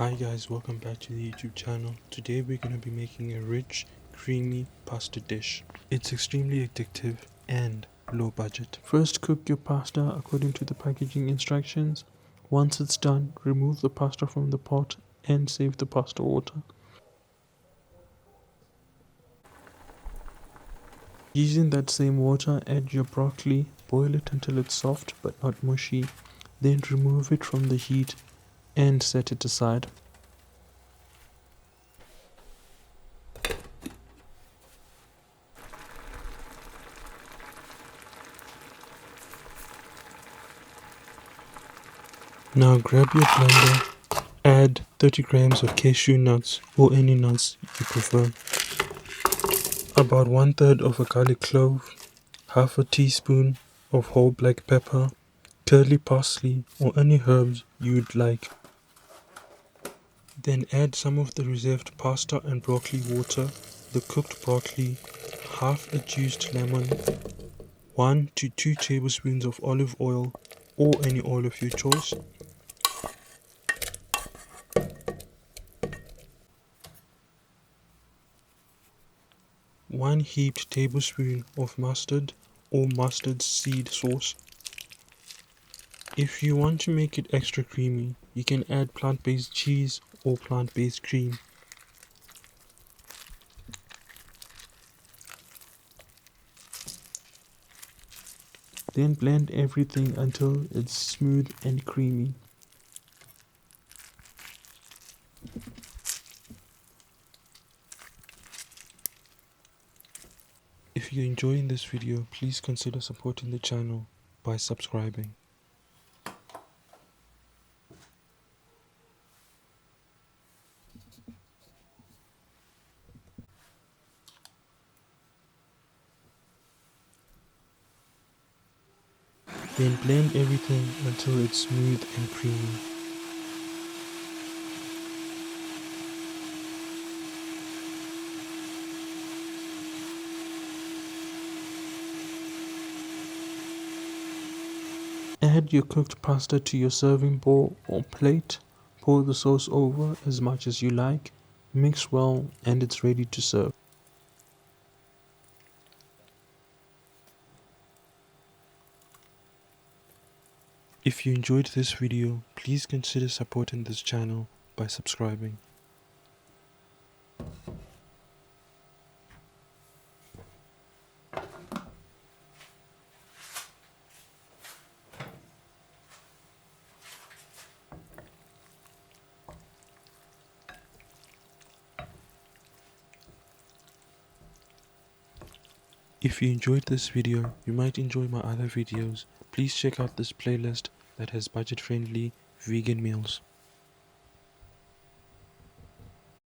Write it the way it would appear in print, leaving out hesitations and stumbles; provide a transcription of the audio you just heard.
Hi guys, welcome back to the YouTube channel. Today we're going to be making a rich, creamy pasta dish. It's extremely addictive and low budget. First, cook your pasta according to the packaging instructions. Once it's done, remove the pasta from the pot and save the pasta water. Using that same water, add your broccoli, boil it until it's soft but not mushy. Then remove it from the heat and set it aside. Now grab your blender, add 30 grams of cashew nuts or any nuts you prefer, about 1/3 of a garlic clove, half a teaspoon of whole black pepper, curly parsley or any herbs you'd like. Then add some of the reserved pasta and broccoli water, the cooked broccoli, half a juiced lemon, 1 to 2 tablespoons of olive oil or any oil of your choice, one heaped tablespoon of mustard or mustard seed sauce. If you want to make it extra creamy, you can add plant-based cheese or plant-based cream. Then blend everything until it's smooth and creamy. If you're enjoying this video, please consider supporting the channel by subscribing. Then blend everything until it's smooth and creamy. Add your cooked pasta to your serving bowl or plate. Pour the sauce over as much as you like. Mix well and it's ready to serve. If you enjoyed this video, please consider supporting this channel by subscribing. If you enjoyed this video, you might enjoy my other videos. Please check out this playlist that has budget-friendly vegan meals.